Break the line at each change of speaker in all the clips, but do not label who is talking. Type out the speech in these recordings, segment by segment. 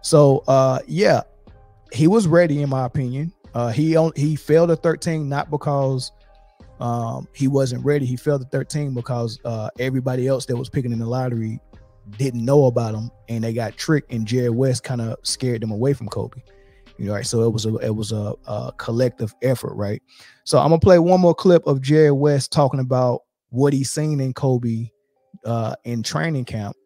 So yeah, he was ready in my opinion. He failed at 13 not because he wasn't ready. He failed at 13 because everybody else that was picking in the lottery didn't know about him, and they got tricked, and Jerry West kind of scared them away from Kobe. You know, right? So it was a collective effort, right? So I'm gonna play one more clip of Jerry West talking about what he's seen in Kobe in training camp,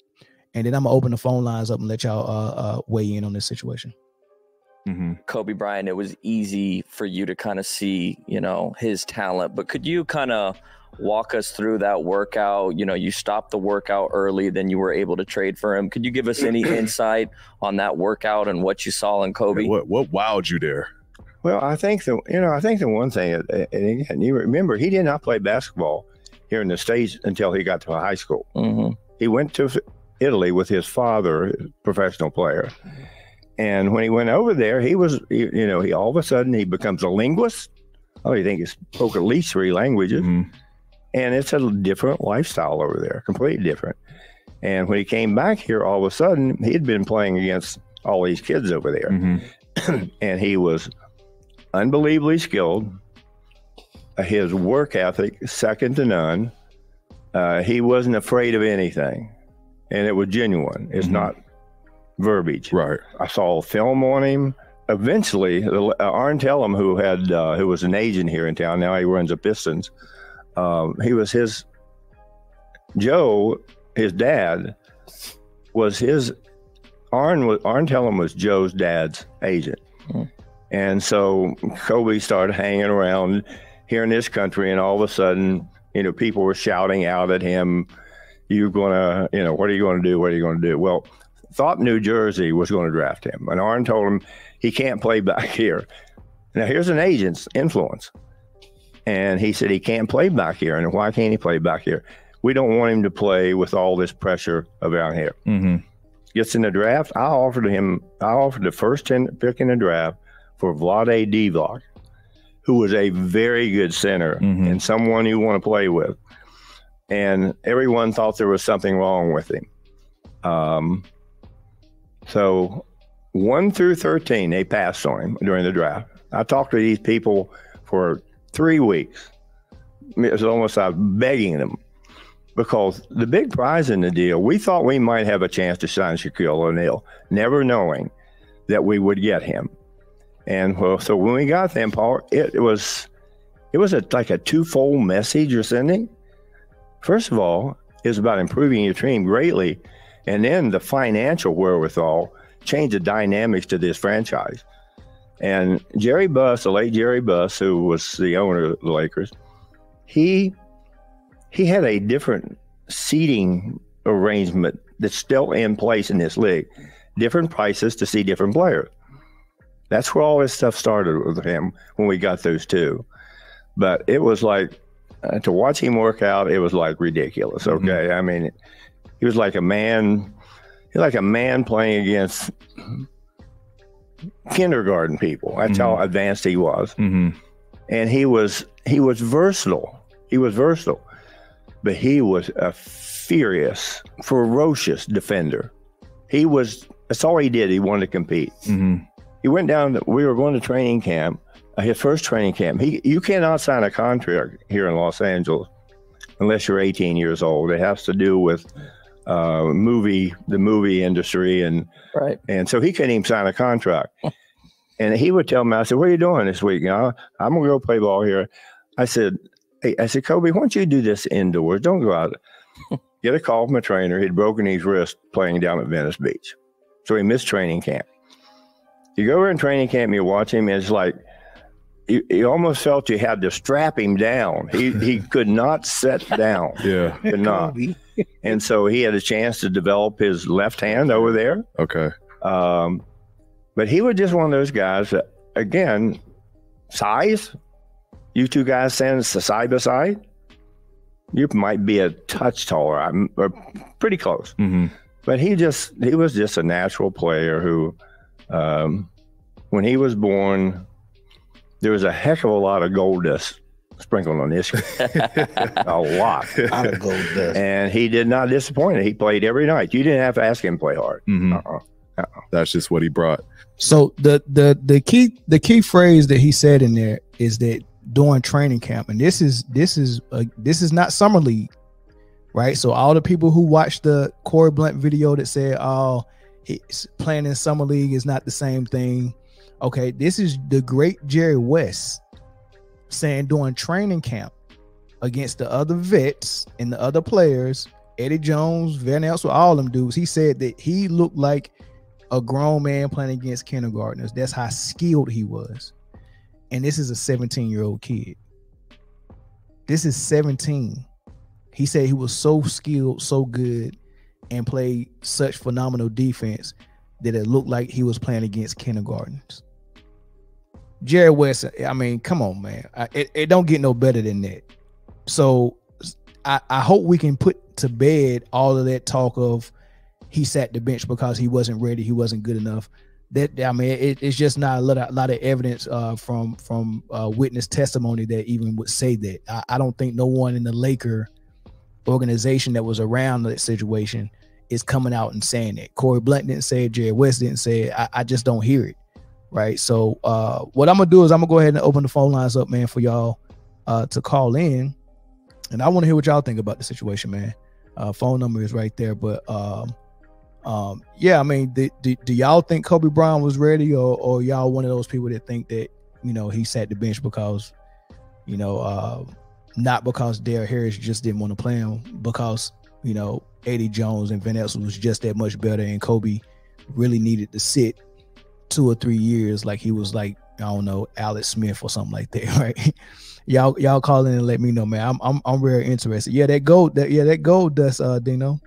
and then I'm gonna open the phone lines up and let y'all weigh in on this situation.
Mm-hmm.
Kobe Bryant, it was easy for you to kind of see, you know, his talent, but could you kind of walk us through that workout? You know, you stopped the workout early, then you were able to trade for him. Could you give us any insight on that workout and what you saw in Kobe?
What wowed you there?
Well, I think the one thing, and again, you remember, he did not play basketball here in the States until he got to high school.
Mm-hmm.
He went to Italy with his father, professional player. And when he went over there, he all of a sudden he becomes a linguist. Oh, you think he spoke at least 3 languages.
Mm-hmm.
And it's a different lifestyle over there, completely different. And when he came back here, all of a sudden, he had been playing against all these kids over there.
Mm-hmm.
And he was unbelievably skilled. His work ethic, second to none. He wasn't afraid of anything. And it was genuine. It's not verbiage.
Right.
I saw a film on him. Eventually, Arn Tellem, who was an agent here in town, now he runs the Pistons. Joe, his dad, was Arn Tellem was Joe's dad's agent.
Mm.
And so Kobe started hanging around here in this country, and all of a sudden, people were shouting out at him, "You're gonna, what are you going to do? What are you going to do?" Well, thought New Jersey was going to draft him, and Arn told him he can't play back here. Now, here's an agent's influence. And he said he can't play back here. And why can't he play back here? We don't want him to play with all this pressure around here.
Mm-hmm.
Gets in the draft. I offered the first pick in the draft for Vlade Divac, who was a very good center and someone you want to play with. And everyone thought there was something wrong with him. So 1 through 13, they passed on him during the draft. I talked to these people for 3 weeks. It was almost like begging them, because the big prize in the deal, we thought we might have a chance to sign Shaquille O'Neal, never knowing that we would get him. And so when we got them, Paul, it was like a twofold message you're sending. First of all, it's about improving your team greatly, and then the financial wherewithal changed the dynamics to this franchise. And Jerry Buss, the late Jerry Buss, who was the owner of the Lakers, he had a different seating arrangement that's still in place in this league. Different prices to see different players. That's where all this stuff started with him when we got those two. But it was like, to watch him work out, it was like ridiculous. Okay, I mean, he was like a man. Playing against kindergarten people. That's how advanced he was.
Mm-hmm.
And he was versatile. He was versatile, but he was a furious, ferocious defender. That's all he did. He wanted to compete.
Mm-hmm.
He went down, we were going to training camp, his first training camp. You cannot sign a contract here in Los Angeles unless you're 18 years old. It has to do with the movie industry, and
right.
And so he couldn't even sign a contract. And he would tell me, I said, "What are you doing this week? I'm gonna go play ball here." I said, "Kobe, why don't you do this indoors? Don't go out." Get a call from a trainer. He'd broken his wrist playing down at Venice Beach, so he missed training camp. You go over in training camp and you watch him, and it's like you almost felt you had to strap him down. He could not sit down.
Yeah,
could not. And so he had a chance to develop his left hand over there.
Okay.
But he was just one of those guys that, again, size. You two guys stand side by side. You might be a touch taller, or pretty close.
Mm-hmm.
But he was just a natural player who, when he was born, there was a heck of a lot of gold dust sprinkled on this. A lot.
Out of gold dust.
And he did not disappoint. He played every night. You didn't have to ask him to play hard.
Mm-hmm. That's just what he brought.
So the key phrase that he said in there is that during training camp, and this is not summer league, right? So all the people who watched the Corey Blunt video that said, "Oh, he's playing in summer league is not the same thing." Okay, this is the great Jerry West saying during training camp against the other vets and the other players, Eddie Jones, Van Elson, all them dudes. He said that he looked like a grown man playing against kindergartners. That's how skilled he was. And this is a 17-year-old kid. This is 17. He said he was so skilled, so good, and played such phenomenal defense that it looked like he was playing against kindergartners. Jerry West, I mean, come on, man. It don't get no better than that. So I hope we can put to bed all of that talk of he sat the bench because he wasn't ready, he wasn't good enough. That, I mean, it's just not a lot of evidence from witness testimony that even would say that. I don't think no one in the Laker organization that was around that situation is coming out and saying that. Corey Blunt didn't say it, Jerry West didn't say it. I just don't hear it, right? So what I'm gonna do is I'm gonna go ahead and open the phone lines up, man, for y'all to call in, and I want to hear what y'all think about the situation, man. Phone number is right there, but yeah, I mean, do y'all think Kobe Bryant was ready, or y'all one of those people that think that, you know, he sat the bench because, you know, not because Derrick Harris just didn't want to play him, because, you know, Eddie Jones and Van Exel was just that much better, and Kobe really needed to sit 2 or 3 years like he was like, I don't know, Alex Smith or something like that, right? y'all call in and let me know, man. I'm very interested. Yeah, that gold dust, Dino.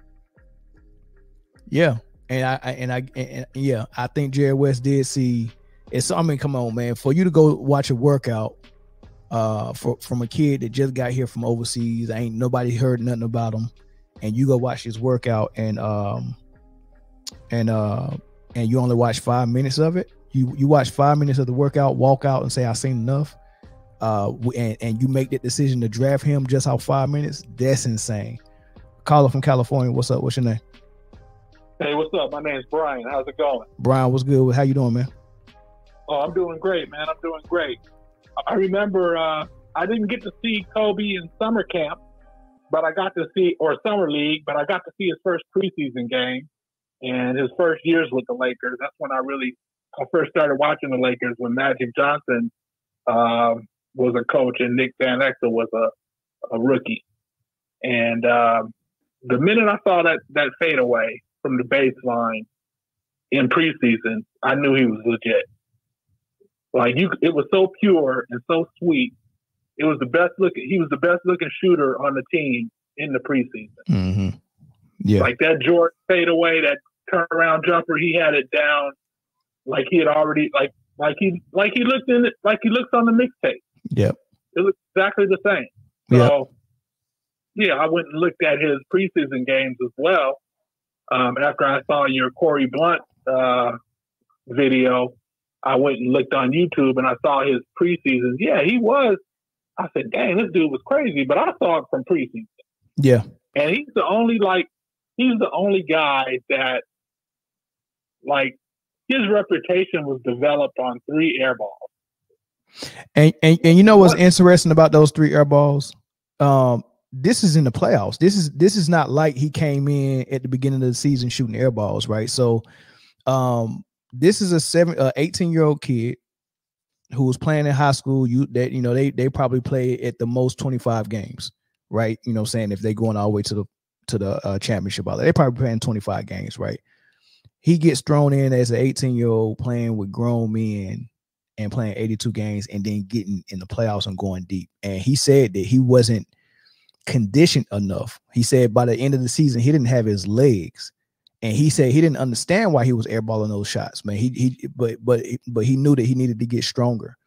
Yeah, and yeah, I think Jerry West did see it. I mean, come on, man, for you to go watch a workout from a kid that just got here from overseas, ain't nobody heard nothing about him, and you go watch his workout, and you only watch 5 minutes of it. You watch 5 minutes of the workout, walk out and say, I seen enough, and you make that decision to draft him just off 5 minutes. That's insane. Caller from California, what's up? What's your name?
Hey, what's up? My name's Brian. How's it going?
Brian, what's good? How you doing, man?
Oh, I'm doing great, man. I'm doing great. I remember I didn't get to see Kobe in summer camp, but I got to see, or summer league, but I got to see his first preseason game and his first years with the Lakers. That's when I first started watching the Lakers, when Magic Johnson was a coach and Nick Van Exel was a rookie. And the minute I saw that fadeaway from the baseline in preseason, I knew he was legit. Like, it was so pure and so sweet. It was he was the best looking shooter on the team in the preseason.
Mm-hmm. Yeah.
Like that Jordan fadeaway, that turnaround jumper, he had it down like he had already, like he looked in it, like he looks on the mixtape.
Yep.
It looks exactly the same. So yeah, I went and looked at his preseason games as well. After I saw your Corey Blunt video, I went and looked on YouTube and I saw his preseason. Yeah, he was. I said, dang, this dude was crazy. But I saw it from preseason.
Yeah.
And he's the only guy that, like, his reputation was developed on 3 air balls.
And you know what's interesting about those 3 air balls? This is in the playoffs. This is not like he came in at the beginning of the season shooting air balls, right? So this is a 18-year-old kid who was playing in high school. They probably play at the most 25 games, right? You know what I'm saying? If they're going all the way to the championship, they probably playing 25 games, right? He gets thrown in as an 18-year-old playing with grown men and playing 82 games and then getting in the playoffs and going deep. And he said that he wasn't conditioned enough. He said by the end of the season, he didn't have his legs. And he said he didn't understand why he was airballing those shots, man. But he knew that he needed to get stronger.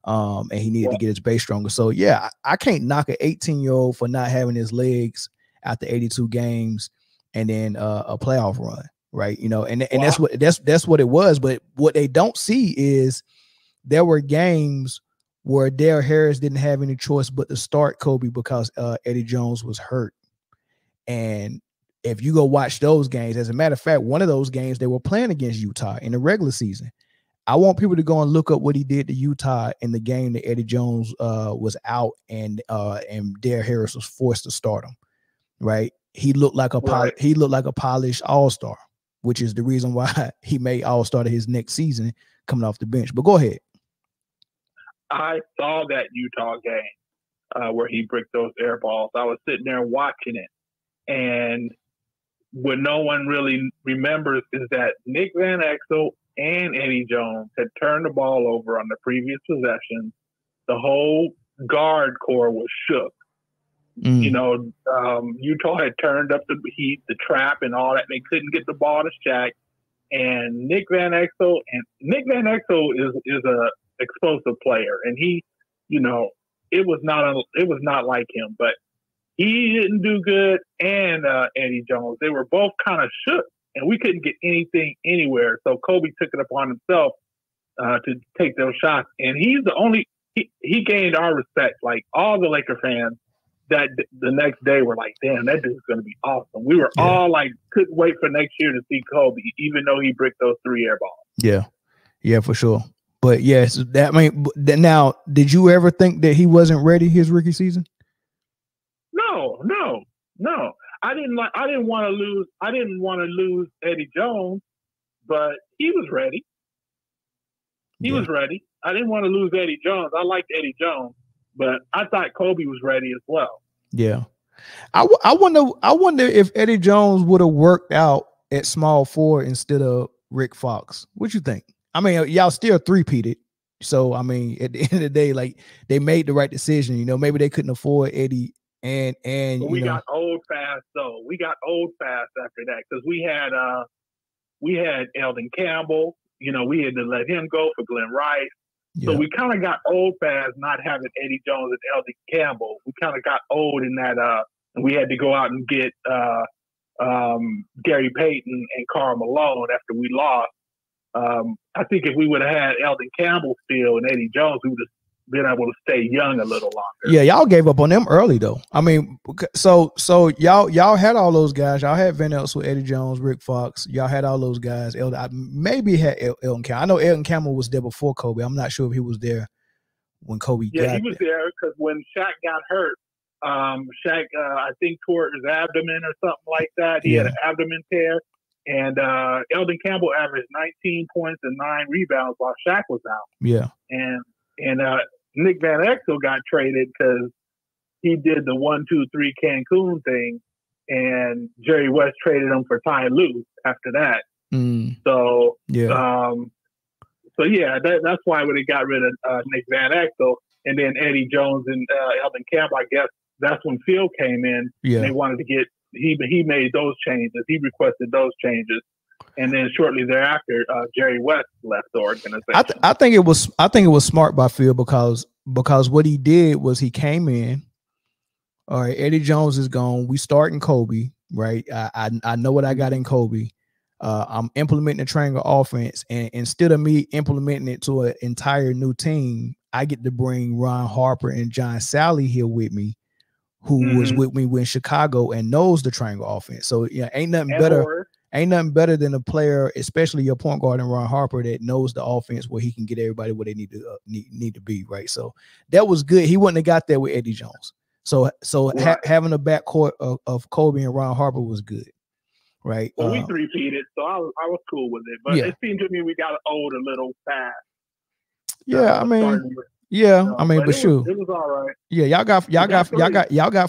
And he needed to get his base stronger. So yeah, I can't knock an 18-year-old for not having his legs after 82 games and then a playoff run, right? You know, and that's what it was. But what they don't see is there were games where Derrick Harris didn't have any choice but to start Kobe because Eddie Jones was hurt. And if you go watch those games, as a matter of fact, one of those games they were playing against Utah in the regular season. I want people to go and look up what he did to Utah in the game that Eddie Jones was out and Dare Harris was forced to start him. Right, he looked like a polished all-star, which is the reason why he made all-star to his next season coming off the bench. But go ahead.
I saw that Utah game where he bricked those air balls. I was sitting there watching it, and what no one really remembers is that Nick Van Exel and Eddie Jones had turned the ball over on the previous possession. The whole guard core was shook. You know, Utah had turned up the heat, the trap, and all that. They couldn't get the ball to Shaq. And Nick Van Exel is a explosive player, and he, you know, it was not like him, but he didn't do good. And Eddie Jones, they were both kind of shook, and we couldn't get anything anywhere. So Kobe took it upon himself to take those shots, and he's the only he gained our respect. Like all the Laker fans that the next day were like, damn, that dude's going to be awesome. We were all like, couldn't wait for next year to see Kobe, even though he bricked those 3 air balls.
Yeah, for sure. But yes, now, did you ever think that he wasn't ready his rookie season?
No. I didn't want to lose Eddie Jones, but he was ready. He was ready. I didn't want to lose Eddie Jones. I liked Eddie Jones, but I thought Kobe was ready as well. Yeah.
I wonder if Eddie Jones would have worked out at small forward instead of Rick Fox. What you think? I mean, y'all still three-peated. So, I mean, at the end of the day, like, they made the right decision. You know, maybe they couldn't afford Eddie and
we got old fast, though. We got old fast after that because we had Eldon Campbell. You know, we had to let him go for Glenn Rice. So we kind of got old fast not having Eddie Jones and Eldon Campbell. We kind of got old in that and we had to go out and get Gary Payton and Karl Malone after we lost. I think if we would have had Eldon Campbell still and Eddie Jones, we would have been able to stay young a little longer. Yeah,
y'all gave up on them early though. I mean, so y'all had all those guys. Y'all had Van Exel, Eddie Jones, Rick Fox. Y'all had all those guys. Maybe had Eldon Campbell. I know Eldon Campbell was there before Kobe. I'm not sure if he was there when Kobe got
there. Yeah, he was there because when Shaq got hurt, Shaq I think tore his abdomen or something like that. He had an abdomen tear. And Eldon Campbell averaged 19 points and 9 rebounds while Shaq was out.
Yeah.
And Nick Van Exel got traded because he did the 1-2-3 Cancun thing, and Jerry West traded him for Ty Lue after that. So that's why when they got rid of Nick Van Exel, and then Eddie Jones and Eldon Campbell, I guess that's when Phil came in. Yeah. And they wanted to get he made those changes. He requested those changes. And then shortly thereafter, Jerry West left the organization.
I think it was smart by Phil because what he did was he came in. All right, Eddie Jones is gone. We starting Kobe, right? I know what I got in Kobe. I'm implementing the triangle offense, and instead of me implementing it to an entire new team, I get to bring Ron Harper and John Sally here with me, who was with me in Chicago and knows the triangle offense. So ain't nothing better than a player, especially your point guard and Ron Harper, that knows the offense where he can get everybody where they need to be, right? So that was good. He wouldn't have got there with Eddie Jones. So having a backcourt of Kobe and Ron Harper was good, right?
Well, we three-peated, so I was cool with it. But it seemed to me we got old a little fast.
Yeah, I mean, but sure,
it was all right.
Yeah, y'all got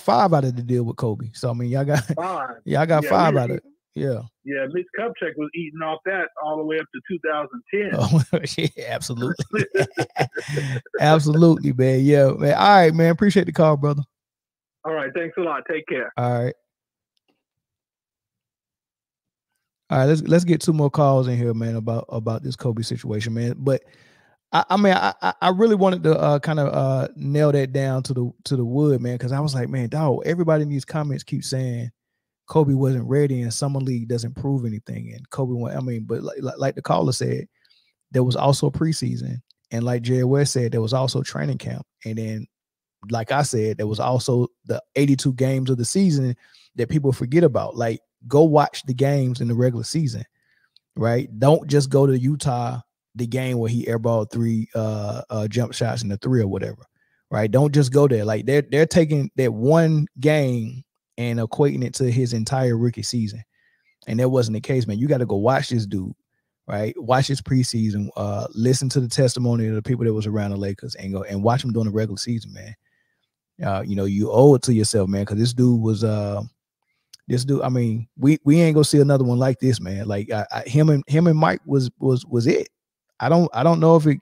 5 out of the deal with Kobe. So I mean, y'all got 5 out of it. Yeah.
Yeah, Mitch Kupchak was eating off that all the way up to 2010.
Oh, yeah, absolutely. Absolutely, man. Yeah, man. All right, man. Appreciate the call, brother.
All right. Thanks a lot. Take care.
All right. All right, let's get 2 more calls in here, man, about this Kobe situation, man. But I really wanted to kind of nail that down to the wood, man, because I was like, man, dog, everybody in these comments keep saying Kobe wasn't ready and Summer League doesn't prove anything. And Kobe went, but like the caller said, there was also preseason. And like Jerry West said, there was also training camp. And then, like I said, there was also the 82 games of the season that people forget about. Like go watch the games in the regular season, right? Don't just go to Utah, the game where he airballed 3 jump shots in the 3 or whatever, right? Don't just go there. Like they're taking that one game and equating it to his entire rookie season. And that wasn't the case, man. You got to go watch this dude, right? Watch his preseason, listen to the testimony of the people that was around the Lakers and go and watch him during the regular season, man. You owe it to yourself, man, because this dude was I mean, we ain't gonna see another one like this, man. Like him and Mike was it. I don't know if it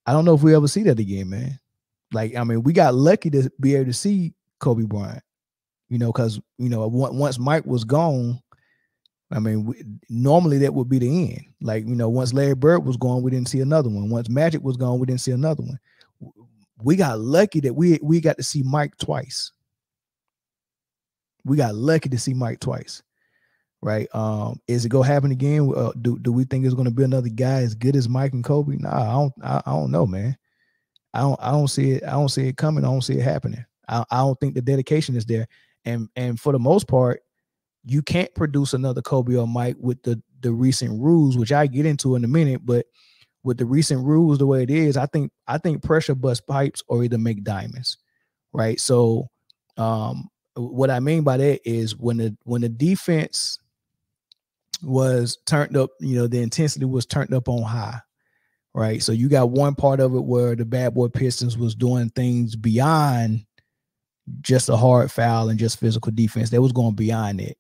I don't know if we ever see that again, man. Like, I mean, we got lucky to be able to see Kobe Bryant, because once Mike was gone, I mean, normally that would be the end. Like, once Larry Bird was gone, we didn't see another one. Once Magic was gone, we didn't see another one. We got lucky that we got to see Mike twice. We got lucky to see Mike twice, right? Is it gonna happen again? Do we think it's gonna be another guy as good as Mike and Kobe? Nah, I don't know, man. I don't see it. I don't see it coming. I don't see it happening. I don't think the dedication is there. And for the most part, you can't produce another Kobe or Mike with the recent rules, which I get into in a minute. But with the recent rules the way it is, I think pressure bust pipes or either make diamonds, right? So what I mean by that is when the defense was turned up, the intensity was turned up on high, right? So you got one part of it where the bad boy Pistons was doing things beyond just a hard foul and just physical defense. They was going beyond it,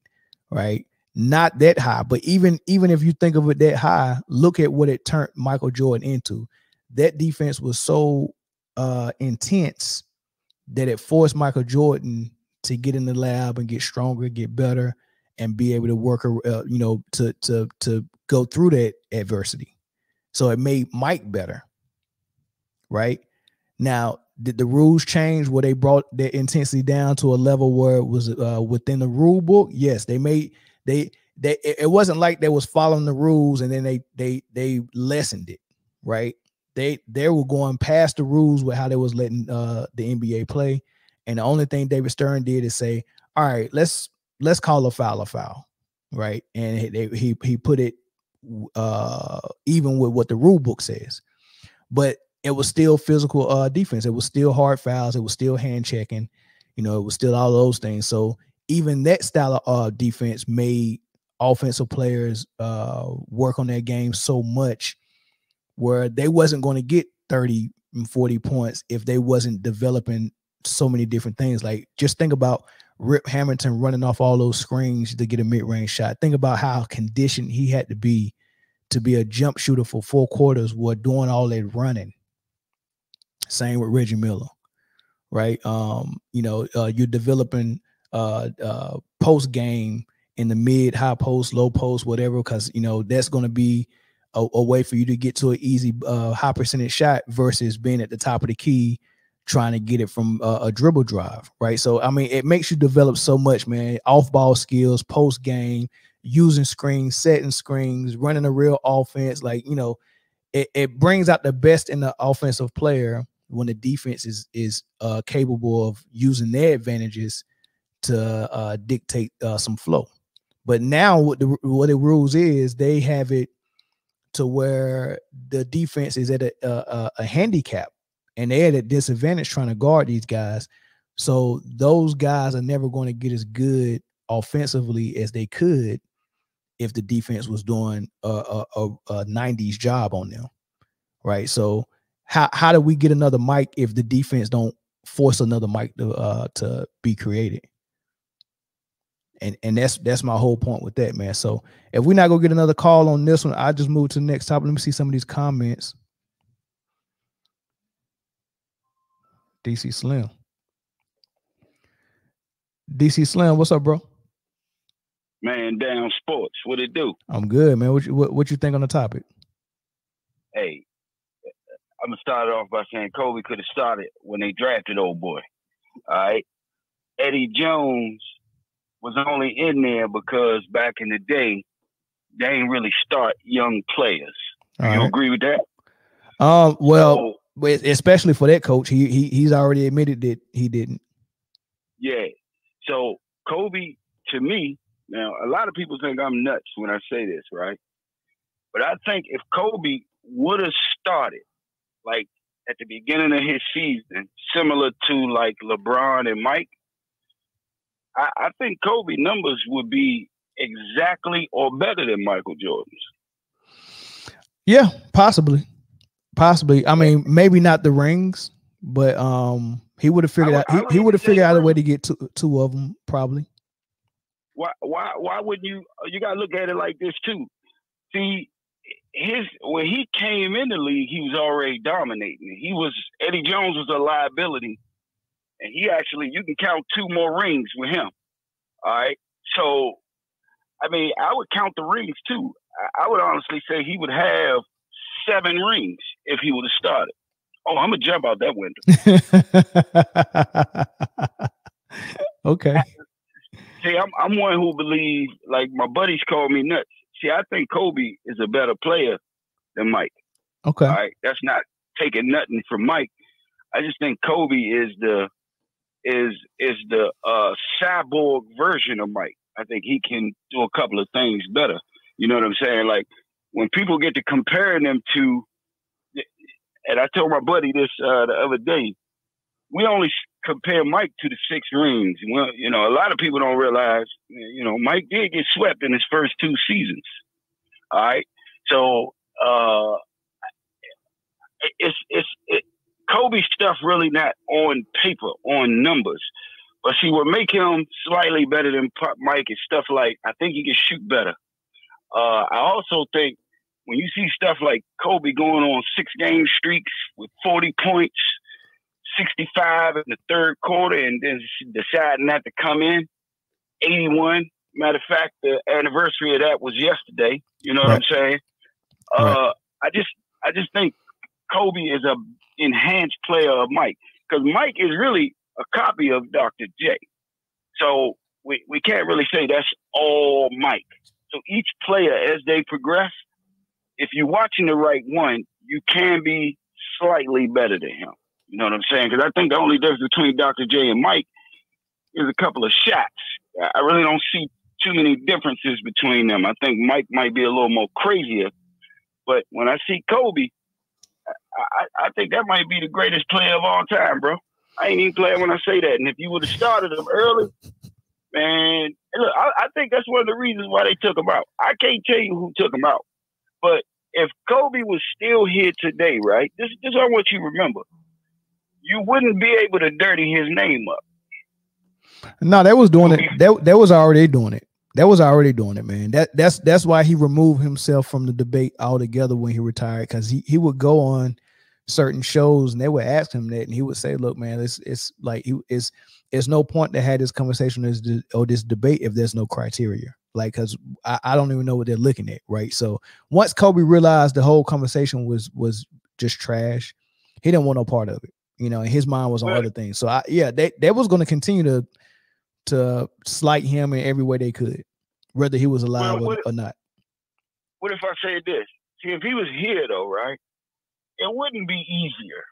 right? Not that high, but even if you think of it that high, look at what it turned Michael Jordan into. That defense was so intense that it forced Michael Jordan to get in the lab and get stronger, get better, and be able to work, to go through that adversity. So it made Mike better, right? Now, did the rules change where they brought their intensity down to a level where it was within the rule book? Yes, they made it wasn't like they was following the rules and then they lessened it, right? They were going past the rules with how they was letting the NBA play. And the only thing David Stern did is say, all right, let's call a foul, right? And he put it even with what the rule book says. But it was still physical defense. It was still hard fouls. It was still hand checking. It was still all those things. So even that style of defense made offensive players work on their game so much where they wasn't going to get 30 and 40 points if they wasn't developing so many different things. Like, just think about Rip Hamilton running off all those screens to get a mid-range shot. Think about how conditioned he had to be a jump shooter for 4 quarters while doing all that running. Same with Reggie Miller, right? You're developing post game in the mid, high post, low post, whatever, because that's going to be a way for you to get to an easy high percentage shot versus being at the top of the key trying to get it from a dribble drive, right? So I mean, it makes you develop so much, man. Off ball skills, post game, using screens, setting screens, running a real offense. Like, it brings out the best in the offensive player when the defense is capable of using their advantages to dictate some flow. But now what the rules is, they have it to where the defense is at a handicap, and they're at a disadvantage trying to guard these guys. So those guys are never going to get as good offensively as they could if the defense was doing a 90s job on them, right? So how do we get another Mike if the defense don't force another Mike to be created? And that's my whole point with that, man. So if we're not gonna get another call on this one, I just move to the next topic. Let me see some of these comments. DC Slim, what's up, bro?
Man, down sports. What it do?
I'm good, man. What you think on the topic?
Hey, I'm gonna start off by saying Kobe could have started when they drafted old boy. All right, Eddie Jones was only in there because back in the day they ain't really start young players. You agree with that?
Well, especially for that coach, he's already admitted that he didn't.
Yeah. So Kobe to me, now a lot of people think I'm nuts when I say this, right? But I think if Kobe would have started like at the beginning of his season, similar to like LeBron and Mike, I think Kobe numbers would be exactly or better than Michael Jordan's.
Yeah, possibly. I mean, maybe not the rings, but he would have figured out. He would have figured out a way to get two of them, probably.
Why wouldn't you? You gotta look at it like this too. See, when he came in the league, he was already dominating. Eddie Jones was a liability, and he actually, you can count 2 more rings with him. All right, so I mean, I would count the rings too. I would honestly say he would have 7 rings if he would have started. Oh, I'm gonna jump out that
window. Okay.
See, I'm one who believes, like my buddies call me nuts. See, I think Kobe is a better player than Mike.
Okay.
All right, that's not taking nothing from Mike. I just think Kobe is the cyborg version of Mike. I think he can do a couple of things better. You know what I'm saying? Like when people get to comparing them to, and I told my buddy this the other day, we only compare Mike to the 6 rings. Well, you know, a lot of people don't realize, you know, Mike did get swept in his first 2 seasons. All right. So Kobe's stuff really not on paper, on numbers. But see, what make him slightly better than Mike is stuff like, I think he can shoot better. I also think when you see stuff like Kobe going on 6-game streaks with 40 points, 65 in the third quarter, and then deciding not to come in, 81. Matter of fact, the anniversary of that was yesterday. You know what I'm saying? I just think Kobe is a enhanced player of Mike, because Mike is really a copy of Dr. J. So we can't really say that's all Mike. So each player, as they progress, if you're watching the right one, you can be slightly better than him. You know what I'm saying? Because I think the only difference between Dr. J and Mike is a couple of shots. I really don't see too many differences between them. I think Mike might be a little more crazier. But when I see Kobe, I think that might be the greatest player of all time, bro. I ain't even playing when I say that. And if you would have started him early, man, look, I think that's one of the reasons why they took him out. I can't tell you who took him out. But if Kobe was still here today, right, this is what I want you to remember. You wouldn't be able to dirty his name up.
No, that was doing it. That was already doing it. That was already doing it, man. That's why he removed himself from the debate altogether when he retired, because he would go on certain shows and they would ask him that, and he would say, "Look, man, it's like it's no point to have this conversation or this debate if there's no criteria." Like, because I don't even know what they're looking at, right? So once Kobe realized the whole conversation was just trash, he didn't want no part of it. You know, and his mind was on other things. So they was going to continue to slight him in every way they could, whether he was alive or not.
What if I say this? See, if he was here though, right, it wouldn't be easier.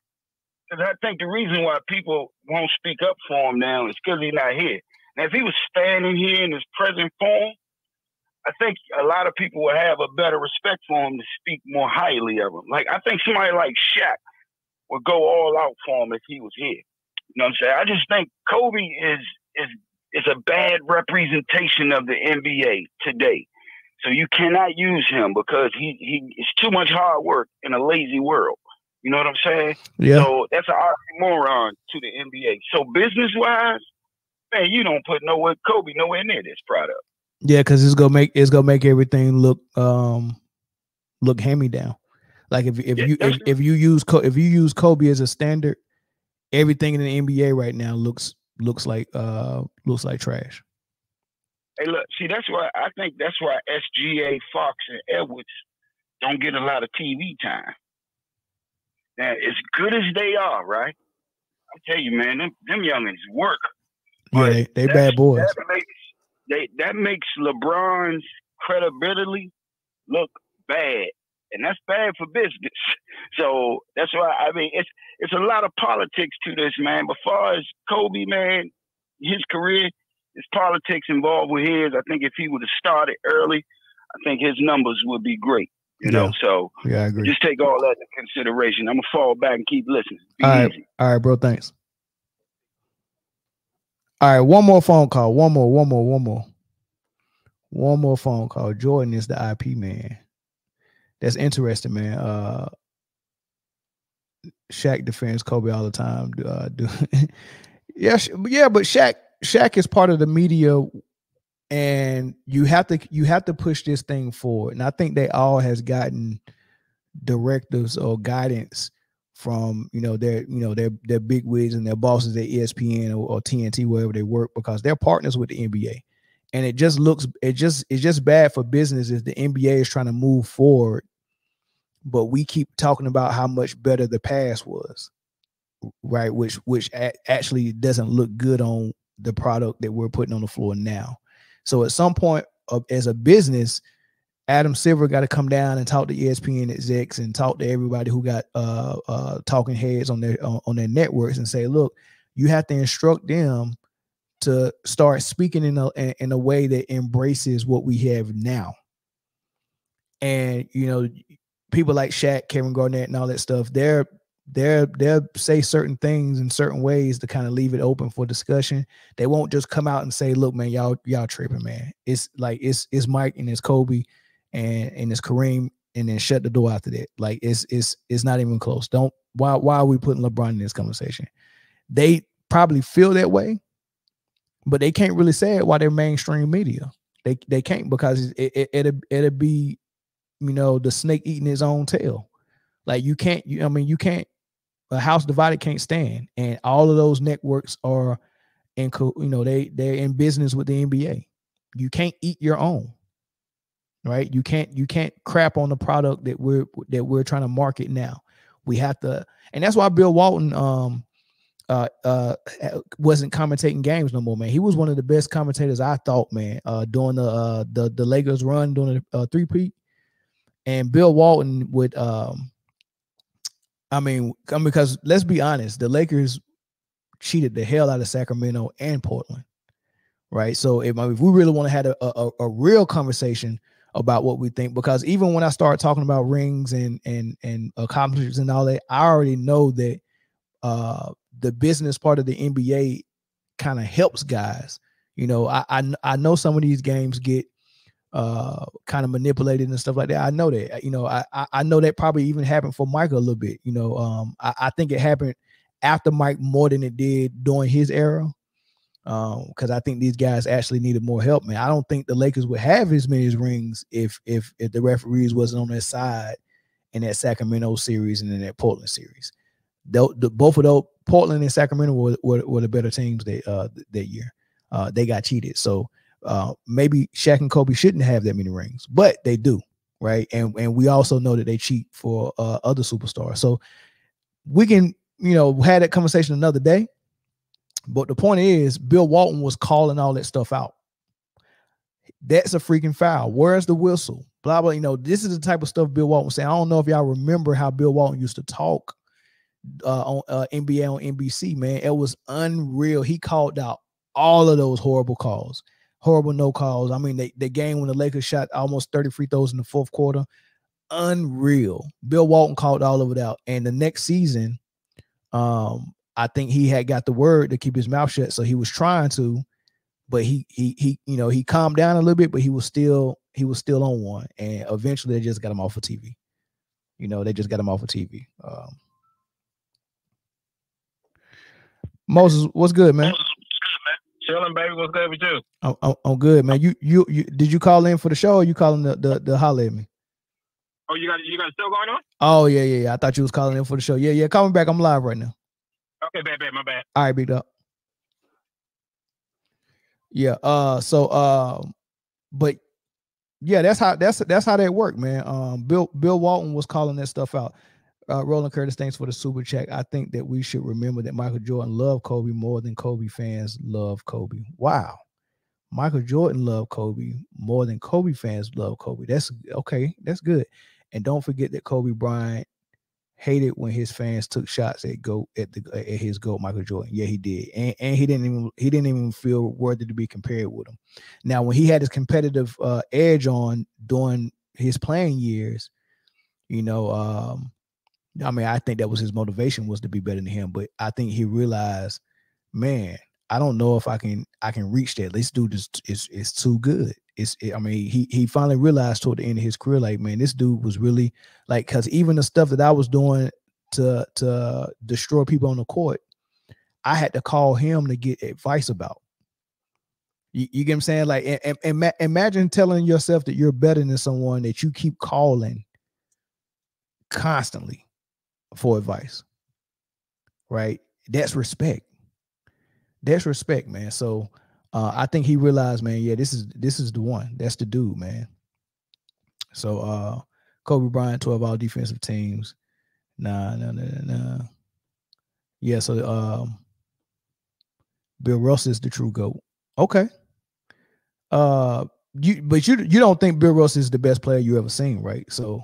Because I think the reason why people won't speak up for him now is because he's not here. Now, if he was standing here in his present form, I think a lot of people would have a better respect for him to speak more highly of him. Like, I think somebody like Shaq would go all out for him if he was here. You know what I'm saying? I just think Kobe is a bad representation of the NBA today. So you cannot use him because it's too much hard work in a lazy world. You know what I'm saying?
Yeah.
So that's an oxymoron to the NBA. So business-wise, man, you don't put Kobe nowhere near this product.
Yeah, because it's gonna make everything look hand-me-down. Like if you use Kobe as a standard, everything in the NBA right now looks like trash.
Hey, look, see, that's why SGA, Fox, and Edwards don't get a lot of TV time. Now, as good as they are, right? I tell you, man, them youngins work.
Yeah, they bad boys.
That makes LeBron's credibility look bad, and that's bad for business. So that's why, I mean, it's a lot of politics to this, man. But far as Kobe, man, his career, There's politics involved with his. I think if he would have started early, I think his numbers would be great. You know, so
yeah, I agree.
Just take all that into consideration. I'm gonna fall back and keep listening. Be easy.
All right, bro. Thanks. All right, one more phone call. One more phone call. Jordan is the IP man. That's interesting, man. Shaq defends Kobe all the time. Yeah, but Shaq is part of the media, and you have to push this thing forward. And I think they all has gotten directives or guidance from their big wigs and their bosses at ESPN or TNT, wherever they work, because they're partners with the NBA. And it's just bad for business if the NBA is trying to move forward, but we keep talking about how much better the past was, right? Which actually doesn't look good on the product that we're putting on the floor now. So at some point, as a business, Adam Silver got to come down and talk to ESPN execs and talk to everybody who got talking heads on their networks and say, look, you have to instruct them to start speaking in a way that embraces what we have now. And people like Shaq, Kevin Garnett, and all that stuff, they'll say certain things in certain ways to kind of leave it open for discussion. They won't just come out and say, look, man, y'all tripping, man. It's like it's Mike and it's Kobe and it's Kareem, and then shut the door after that. Like it's not even close. Why are we putting LeBron in this conversation? They probably feel that way, but they can't really say it while they're mainstream media. They can't, because it'll be, the snake eating his own tail. Like you can't. A house divided can't stand, and all of those networks are they're in business with the NBA. You can't eat your own, right? You can't crap on the product that we're trying to market now. We have to, and that's why Bill Walton wasn't commentating games no more, man. He was one of the best commentators, I thought, man, during the Lakers run during the three-peat. And Bill Walton would because let's be honest, the Lakers cheated the hell out of Sacramento and Portland, right? So if we really want to have a real conversation about what we think, because even when I start talking about rings and accomplishments and all that, I already know that the business part of the NBA kind of helps guys. I know some of these games get kind of manipulated and stuff like that. I know that. I know that probably even happened for Mike a little bit. I think it happened after Mike more than it did during his era. Because I think these guys actually needed more help, man. I don't think the Lakers would have as many rings if the referees wasn't on their side in that Sacramento series and in that Portland series. Both of those, Portland and Sacramento, were the better teams that year. They got cheated. So maybe Shaq and Kobe shouldn't have that many rings, but they do, right? And we also know that they cheat for other superstars. So we can, have that conversation another day. But the point is, Bill Walton was calling all that stuff out. That's a freaking foul. Where's the whistle? Blah, blah. This is the type of stuff Bill Walton was saying. I don't know if y'all remember how Bill Walton used to talk on NBA on NBC, man. It was unreal. He called out all of those horrible calls, horrible no calls. I mean, the game when the Lakers shot almost 30 free throws in the fourth quarter, unreal. Bill Walton called all of it out. And the next season, I think he had got the word to keep his mouth shut, so he was trying to, but he calmed down a little bit, but he was still on one, and eventually they just got him off of TV. They just got him off of TV. Moses, what's good, man?
Chilling, baby. What's good with you?
I'm good, man. You did you call in for the show, or you calling the holler at me?
Oh, you got a show going on?
Oh yeah. I thought you was calling in for the show. Yeah. Call me back. I'm live right now.
Okay, bad, my bad.
All right, big up. Yeah. But yeah, that's how that worked, man. Bill Walton was calling that stuff out. Roland Curtis, thanks for the super chat. I think that we should remember that Michael Jordan loved Kobe more than Kobe fans love Kobe. Wow. Michael Jordan loved Kobe more than Kobe fans love Kobe. That's okay. That's good. And don't forget that Kobe Bryant hated when his fans took shots at his GOAT Michael Jordan. Yeah, he did, and he didn't even feel worthy to be compared with him. Now, when he had his competitive edge on during his playing years, you know, I mean, I think that was his motivation, was to be better than him. But I think he realized, man, I don't know if I can reach that. This dude is too good. I mean, he finally realized toward the end of his career, like, man, this dude was really like, because even the stuff that I was doing to destroy people on the court, I had to call him to get advice about. You get what I'm saying? Like, imagine telling yourself that you're better than someone that you keep calling constantly for advice, right? That's respect. That's respect, man. So I think he realized, man, yeah, this is the one. That's the dude, man. So Kobe Bryant, 12 all defensive teams. Nah. Yeah, so Bill Russell is the true GOAT. Okay. You don't think Bill Russell is the best player you ever seen, right? So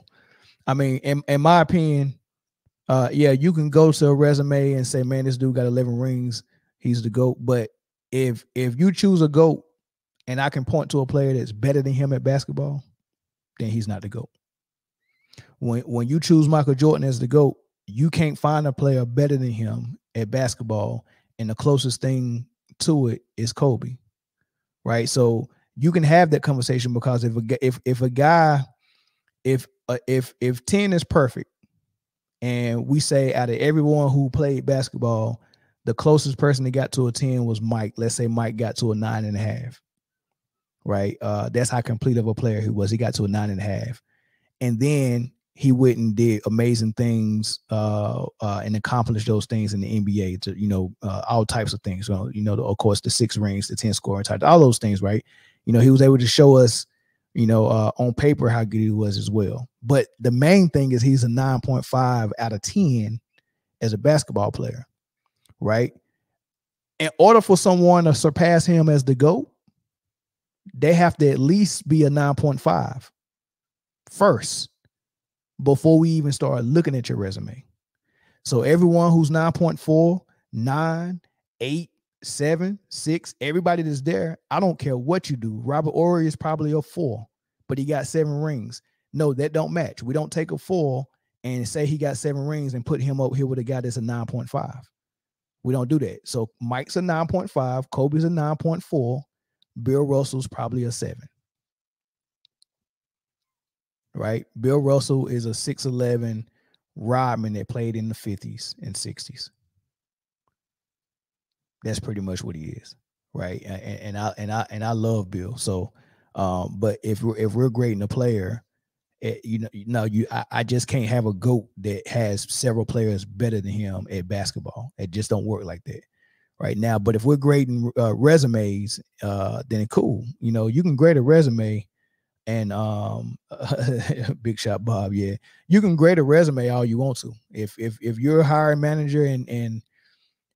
I mean, in my opinion, yeah, you can go to a resume and say, man, this dude got 11 rings. He's the GOAT. But if you choose a GOAT and I can point to a player that's better than him at basketball, then he's not the GOAT. When you choose Michael Jordan as the GOAT, you can't find a player better than him at basketball, and the closest thing to it is Kobe, right? So you can have that conversation, because if 10 is perfect, and we say out of everyone who played basketball, the closest person that got to a 10 was Mike. Let's say Mike got to a 9.5, right? That's how complete of a player he was. He got to a 9.5. And then he went and did amazing things and accomplished those things in the NBA, to, all types of things. So, of course, the 6 rings, the 10 scoring type, all those things, right? He was able to show us, on paper how good he was as well. But the main thing is he's a 9.5 out of 10 as a basketball player, right? In order for someone to surpass him as the GOAT, they have to at least be a 9.5 first before we even start looking at your resume. So everyone who's 9.4, 9, 8, 7, 6, everybody that's there, I don't care what you do. Robert Horry is probably a 4, but he got 7 rings. No, that don't match. We don't take a 4 and say he got 7 rings and put him up here with a guy that's a 9.5. We don't do that. So Mike's a 9.5, Kobe's a 9.4, Bill Russell's probably a 7. Right? Bill Russell is a 6'11" Rodman that played in the 50s and 60s. That's pretty much what he is, right? And I love Bill. So, but if we're grading a player, I just can't have a GOAT that has several players better than him at basketball. It just don't work like that right now. But if we're grading resumes, then cool. You can grade a resume, and Big Shot Bob, yeah, you can grade a resume all you want to. If you're a hiring manager and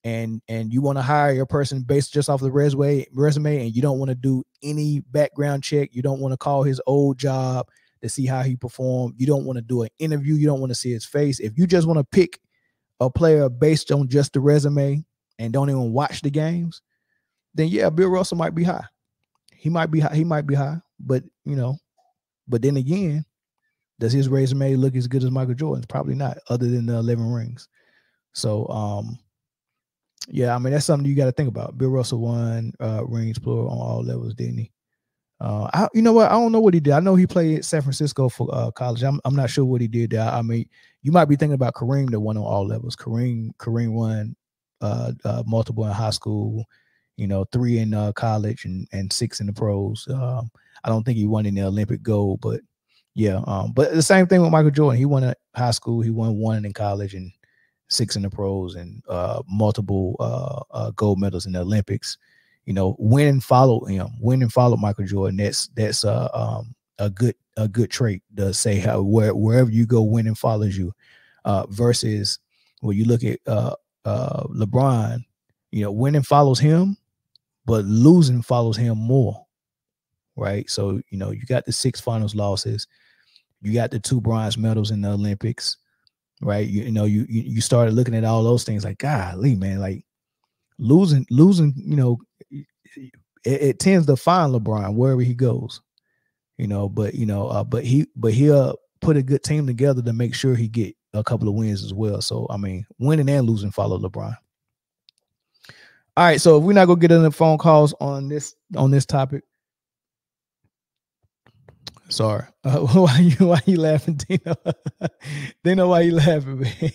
you want to hire your person based just off the resume, and you don't want to do any background check, you don't want to call his old job to see how he performed, you don't want to do an interview, you don't want to see his face. If you just want to pick a player based on just the resume and don't even watch the games, then yeah, Bill Russell might be high. He might be high, but but then again, does his resume look as good as Michael Jordan's? Probably not, other than the 11 rings. So yeah, I mean, that's something you got to think about. Bill Russell won rings plural on all levels, didn't he? You know what? I don't know what he did. I know he played at San Francisco for college. I'm not sure what he did there. I mean, you might be thinking about Kareem that won on all levels. Kareem won multiple in high school, 3 in college and 6 in the pros. I don't think he won in the Olympic gold, but yeah. But the same thing with Michael Jordan. He won at high school. He won 1 in college and 6 in the pros, and multiple gold medals in the Olympics. Win and follow him. Win and follow Michael Jordan. That's a good trait to say how wherever you go, winning follows you. Versus when you look at LeBron, winning follows him, but losing follows him more. Right. So you got the 6 finals losses, you got the 2 bronze medals in the Olympics. right? You started looking at all those things like, golly, man, like losing, it tends to find LeBron wherever he goes, but he'll put a good team together to make sure he get a couple of wins as well. So, I mean, winning and losing follow LeBron. All right, so if we're not gonna get into phone calls on this topic, sorry. Why you laughing, Dino? Dino, why you laughing, man?